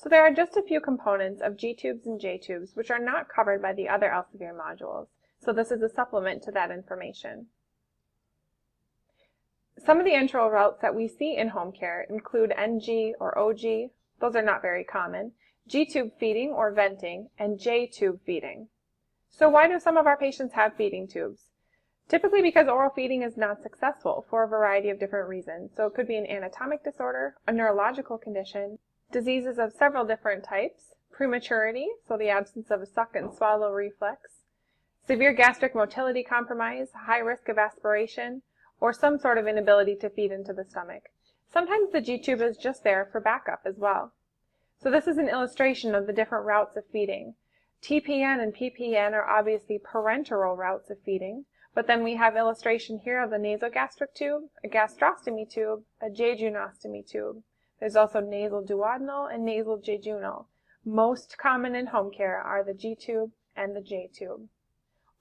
So there are just a few components of G-tubes and J-tubes which are not covered by the other Elsevier modules, so this is a supplement to that information. Some of the enteral routes that we see in home care include NG or OG, those are not very common, G-tube feeding or venting, and J-tube feeding. So why do some of our patients have feeding tubes? Typically because oral feeding is not successful for a variety of different reasons. So it could be an anatomic disorder, a neurological condition, diseases of several different types, prematurity, so the absence of a suck and swallow reflex, severe gastric motility compromise, high risk of aspiration, or some sort of inability to feed into the stomach. Sometimes the G-tube is just there for backup as well. So this is an illustration of the different routes of feeding. TPN and PPN are obviously parenteral routes of feeding, but then we have illustration here of the nasogastric tube, a gastrostomy tube, a jejunostomy tube. There's also nasal duodenal and nasal jejunal. Most common in home care are the G-tube and the J-tube,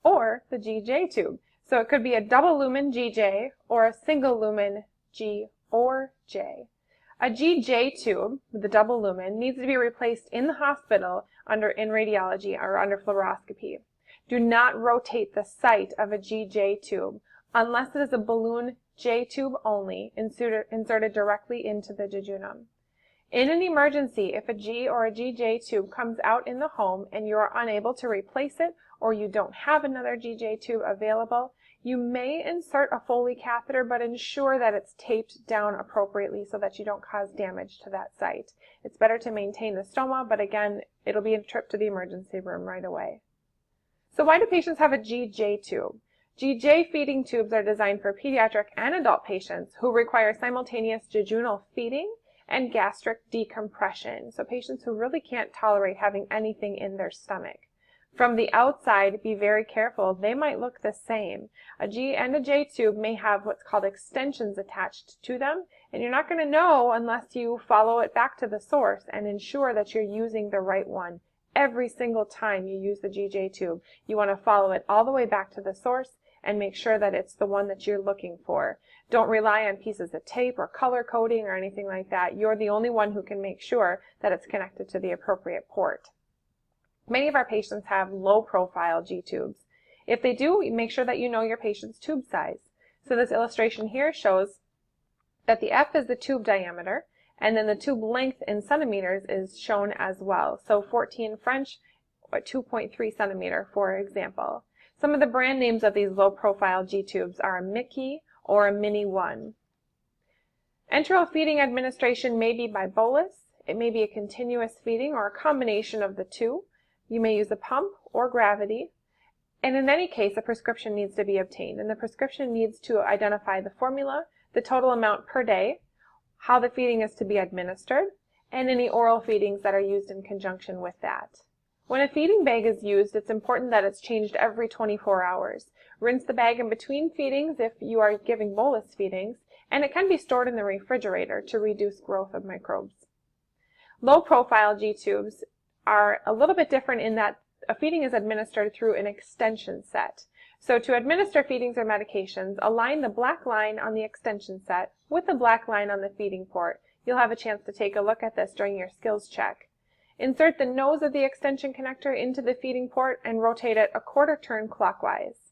or the GJ tube. So it could be a double lumen GJ or a single lumen G or J. A GJ tube with the double lumen needs to be replaced in the hospital in radiology or under fluoroscopy. Do not rotate the site of a GJ tube unless it is a balloon J tube only inserted directly into the jejunum. In an emergency, if a G or a GJ tube comes out in the home and you are unable to replace it or you don't have another GJ tube available, you may insert a Foley catheter, but ensure that it's taped down appropriately so that you don't cause damage to that site. It's better to maintain the stoma, but again, it'll be a trip to the emergency room right away. So why do patients have a GJ tube? GJ feeding tubes are designed for pediatric and adult patients who require simultaneous jejunal feeding and gastric decompression. So patients who really can't tolerate having anything in their stomach. From the outside, be very careful. They might look the same. A G and a J tube may have what's called extensions attached to them, and you're not going to know unless you follow it back to the source and ensure that you're using the right one. Every single time you use the GJ tube, you want to follow it all the way back to the source and make sure that it's the one that you're looking for. Don't rely on pieces of tape or color coding or anything like that. You're the only one who can make sure that it's connected to the appropriate port. Many of our patients have low-profile G-tubes. If they do, make sure that you know your patient's tube size. So this illustration here shows that the F is the tube diameter, and then the tube length in centimeters is shown as well. So 14 French, or 2.3 centimeter, for example. Some of the brand names of these low-profile G-tubes are a Mickey or a Mini 1. Enteral feeding administration may be by bolus. It may be a continuous feeding or a combination of the two. You may use a pump or gravity, and in any case, a prescription needs to be obtained, and the prescription needs to identify the formula, the total amount per day, how the feeding is to be administered, and any oral feedings that are used in conjunction with that. When a feeding bag is used, it's important that it's changed every 24 hours. Rinse the bag in between feedings if you are giving bolus feedings, and it can be stored in the refrigerator to reduce growth of microbes. Low-profile G-tubes are a little bit different in that a feeding is administered through an extension set. So to administer feedings or medications, align the black line on the extension set with the black line on the feeding port. You'll have a chance to take a look at this during your skills check. Insert the nose of the extension connector into the feeding port and rotate it a quarter turn clockwise.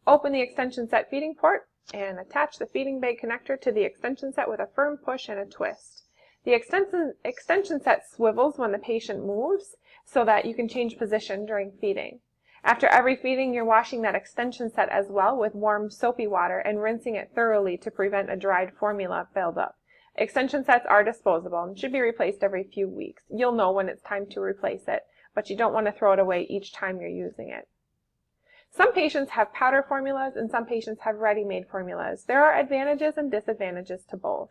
Open the extension set feeding port and attach the feeding bag connector to the extension set with a firm push and a twist. The extension set swivels when the patient moves so that you can change position during feeding. After every feeding, you're washing that extension set as well with warm soapy water and rinsing it thoroughly to prevent a dried formula buildup. Extension sets are disposable and should be replaced every few weeks. You'll know when it's time to replace it, but you don't want to throw it away each time you're using it. Some patients have powder formulas and some patients have ready-made formulas. There are advantages and disadvantages to both.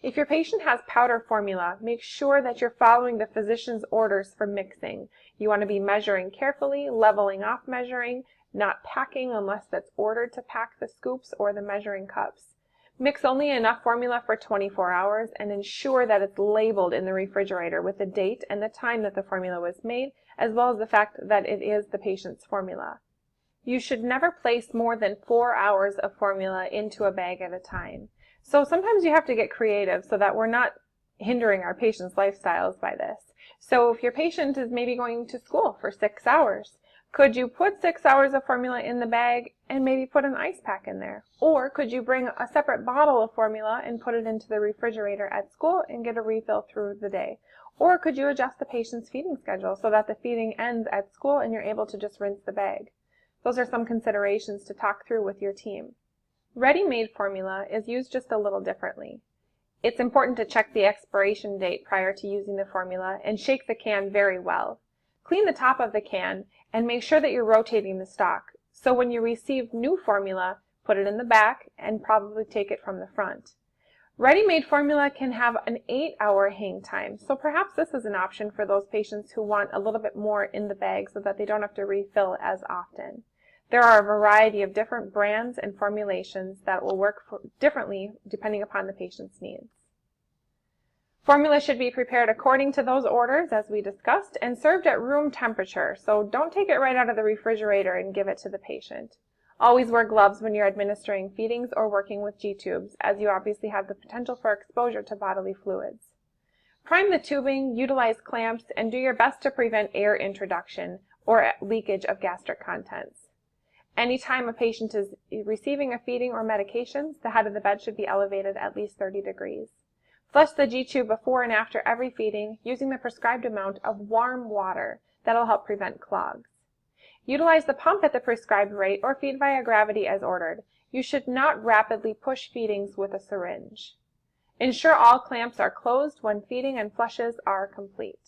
If your patient has powder formula, make sure that you're following the physician's orders for mixing. You want to be measuring carefully, leveling off measuring, not packing unless that's ordered to pack the scoops or the measuring cups. Mix only enough formula for 24 hours and ensure that it's labeled in the refrigerator with the date and the time that the formula was made, as well as the fact that it is the patient's formula. You should never place more than 4 hours of formula into a bag at a time. So sometimes you have to get creative so that we're not hindering our patients' lifestyles by this. So if your patient is maybe going to school for 6 hours, could you put 6 hours of formula in the bag and maybe put an ice pack in there? Or could you bring a separate bottle of formula and put it into the refrigerator at school and get a refill through the day? Or could you adjust the patient's feeding schedule so that the feeding ends at school and you're able to just rinse the bag? Those are some considerations to talk through with your team. Ready-made formula is used just a little differently. It's important to check the expiration date prior to using the formula and shake the can very well. Clean the top of the can and make sure that you're rotating the stock. So when you receive new formula, put it in the back and probably take it from the front. Ready-made formula can have an 8-hour hang time, so perhaps this is an option for those patients who want a little bit more in the bag so that they don't have to refill as often. There are a variety of different brands and formulations that will work differently depending upon the patient's needs. Formula should be prepared according to those orders, as we discussed, and served at room temperature, so don't take it right out of the refrigerator and give it to the patient. Always wear gloves when you're administering feedings or working with G-tubes, as you obviously have the potential for exposure to bodily fluids. Prime the tubing, utilize clamps, and do your best to prevent air introduction or leakage of gastric contents. Anytime a patient is receiving a feeding or medications, the head of the bed should be elevated at least 30 degrees. Flush the G-tube before and after every feeding using the prescribed amount of warm water. That'll help prevent clogs. Utilize the pump at the prescribed rate or feed via gravity as ordered. You should not rapidly push feedings with a syringe. Ensure all clamps are closed when feeding and flushes are complete.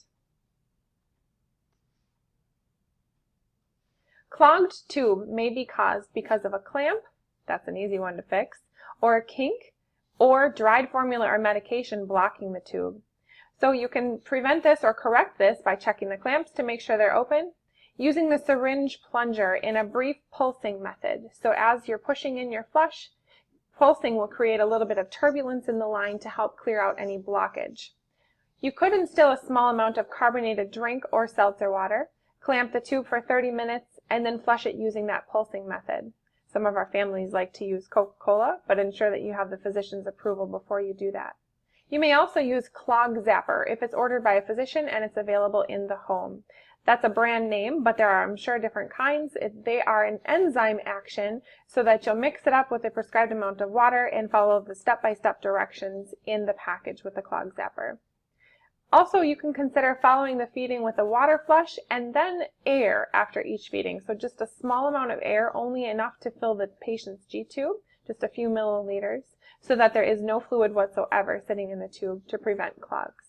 Clogged tube may be caused because of a clamp, that's an easy one to fix, or a kink, or dried formula or medication blocking the tube. So you can prevent this or correct this by checking the clamps to make sure they're open, using the syringe plunger in a brief pulsing method. So as you're pushing in your flush, pulsing will create a little bit of turbulence in the line to help clear out any blockage. You could instill a small amount of carbonated drink or seltzer water, clamp the tube for 30 minutes, and then flush it using that pulsing method. Some of our families like to use Coca-Cola, but ensure that you have the physician's approval before you do that. You may also use Clog Zapper if it's ordered by a physician and it's available in the home. That's a brand name, but there are, I'm sure, different kinds. They are an enzyme action so that you'll mix it up with the prescribed amount of water and follow the step-by-step directions in the package with the Clog Zapper. Also, you can consider following the feeding with a water flush and then air after each feeding. So just a small amount of air, only enough to fill the patient's G-tube, just a few milliliters, so that there is no fluid whatsoever sitting in the tube to prevent clogs.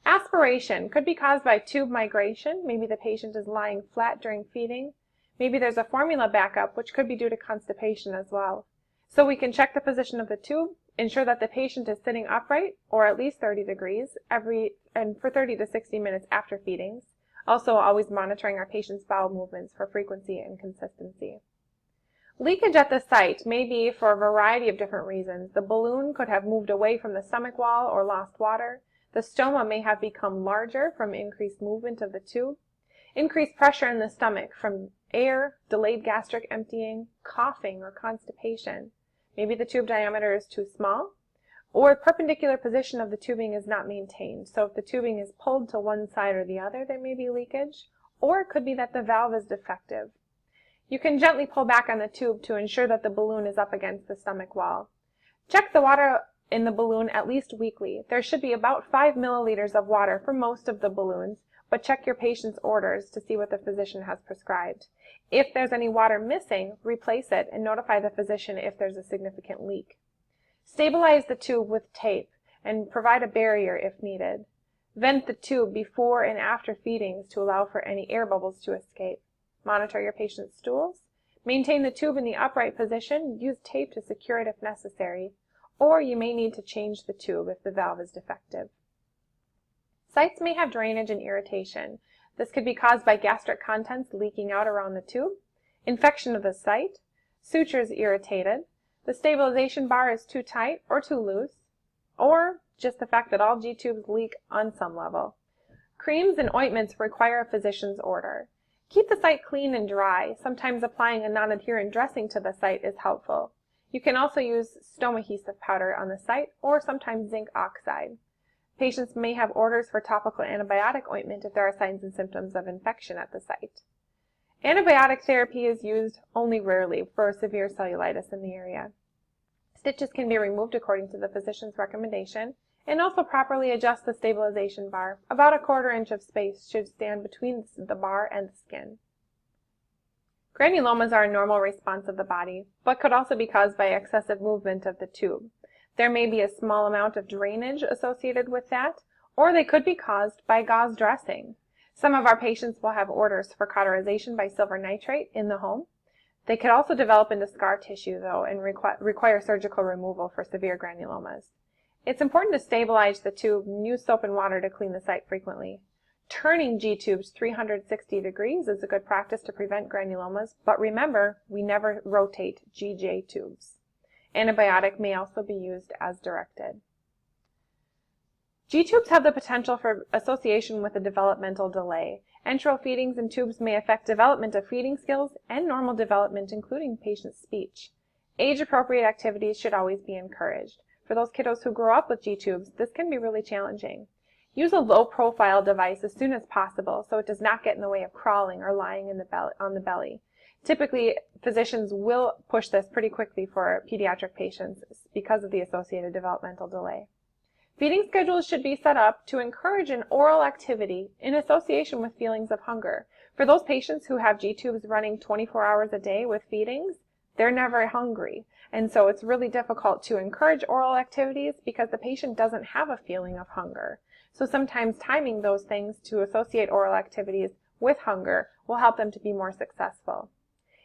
Aspiration could be caused by tube migration. Maybe the patient is lying flat during feeding. Maybe there's a formula backup, which could be due to constipation as well. So we can check the position of the tube, ensure that the patient is sitting upright or at least 30 degrees for 30 to 60 minutes after feedings. Also always monitoring our patient's bowel movements for frequency and consistency. Leakage at the site may be for a variety of different reasons. The balloon could have moved away from the stomach wall or lost water. The stoma may have become larger from increased movement of the tube. Increased pressure in the stomach from air, delayed gastric emptying, coughing, or constipation. Maybe the tube diameter is too small, or the perpendicular position of the tubing is not maintained. So if the tubing is pulled to one side or the other, there may be leakage, or it could be that the valve is defective. You can gently pull back on the tube to ensure that the balloon is up against the stomach wall. Check the water in the balloon at least weekly. There should be about 5 milliliters of water for most of the balloons, but check your patient's orders to see what the physician has prescribed. If there's any water missing, replace it and notify the physician if there's a significant leak. Stabilize the tube with tape and provide a barrier if needed. Vent the tube before and after feedings to allow for any air bubbles to escape. Monitor your patient's stools. Maintain the tube in the upright position. Use tape to secure it if necessary, or you may need to change the tube if the valve is defective. Sites may have drainage and irritation. This could be caused by gastric contents leaking out around the tube, infection of the site, sutures irritated, the stabilization bar is too tight or too loose, or just the fact that all G-tubes leak on some level. Creams and ointments require a physician's order. Keep the site clean and dry. Sometimes applying a non-adherent dressing to the site is helpful. You can also use stomaadhesive powder on the site or sometimes zinc oxide. Patients may have orders for topical antibiotic ointment if there are signs and symptoms of infection at the site. Antibiotic therapy is used only rarely for severe cellulitis in the area. Stitches can be removed according to the physician's recommendation, and also properly adjust the stabilization bar. About a 1/4 inch of space should stand between the bar and the skin. Granulomas are a normal response of the body, but could also be caused by excessive movement of the tube. There may be a small amount of drainage associated with that, or they could be caused by gauze dressing. Some of our patients will have orders for cauterization by silver nitrate in the home. They could also develop into scar tissue, though, and require surgical removal for severe granulomas. It's important to stabilize the tube and use soap and water to clean the site frequently. Turning G-tubes 360 degrees is a good practice to prevent granulomas, but remember, we never rotate GJ tubes. Antibiotic may also be used as directed. G-tubes have the potential for association with a developmental delay. Enteral feedings in tubes may affect development of feeding skills and normal development, including patient speech. Age-appropriate activities should always be encouraged. For those kiddos who grow up with G-tubes, this can be really challenging. Use a low-profile device as soon as possible so it does not get in the way of crawling or lying on the belly. Typically, physicians will push this pretty quickly for pediatric patients because of the associated developmental delay. Feeding schedules should be set up to encourage an oral activity in association with feelings of hunger. For those patients who have G-tubes running 24 hours a day with feedings, they're never hungry. And so it's really difficult to encourage oral activities because the patient doesn't have a feeling of hunger. So sometimes timing those things to associate oral activities with hunger will help them to be more successful.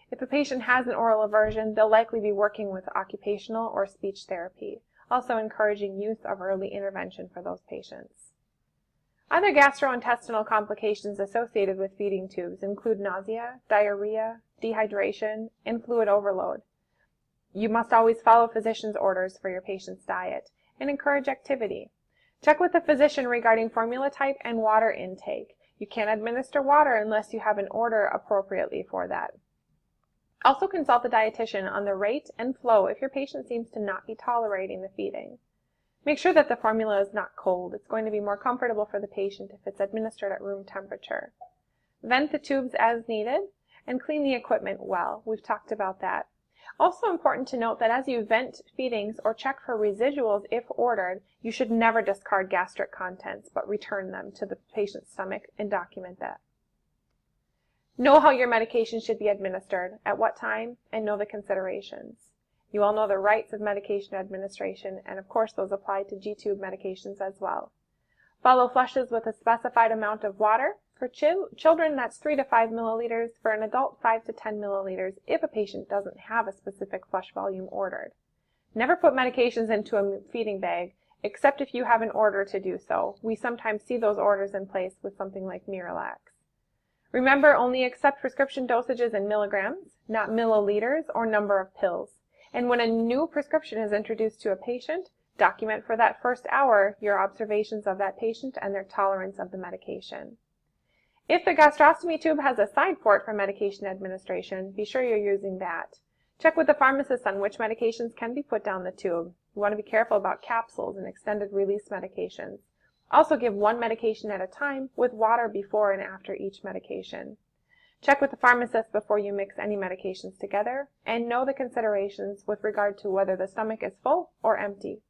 If a patient has an oral aversion, they'll likely be working with occupational or speech therapy, also encouraging use of early intervention for those patients. Other gastrointestinal complications associated with feeding tubes include nausea, diarrhea, dehydration, and fluid overload. You must always follow physician's orders for your patient's diet and encourage activity. Check with the physician regarding formula type and water intake. You can't administer water unless you have an order appropriately for that. Also consult the dietitian on the rate and flow if your patient seems to not be tolerating the feeding. Make sure that the formula is not cold. It's going to be more comfortable for the patient if it's administered at room temperature. Vent the tubes as needed and clean the equipment well. We've talked about that. Also important to note that as you vent feedings or check for residuals if ordered, you should never discard gastric contents but return them to the patient's stomach and document that. Know how your medication should be administered, at what time, and know the considerations. You all know the rights of medication administration, and of course those apply to G-tube medications as well. Follow flushes with a specified amount of water. For children, that's 3 to 5 milliliters. For an adult, 5 to 10 milliliters if a patient doesn't have a specific flush volume ordered. Never put medications into a feeding bag, except if you have an order to do so. We sometimes see those orders in place with something like Miralax. Remember, only accept prescription dosages in milligrams, not milliliters or number of pills. And when a new prescription is introduced to a patient, document for that first hour your observations of that patient and their tolerance of the medication. If the gastrostomy tube has a side port for medication administration, be sure you're using that. Check with the pharmacist on which medications can be put down the tube. You want to be careful about capsules and extended release medications. Also give one medication at a time with water before and after each medication. Check with the pharmacist before you mix any medications together and know the considerations with regard to whether the stomach is full or empty.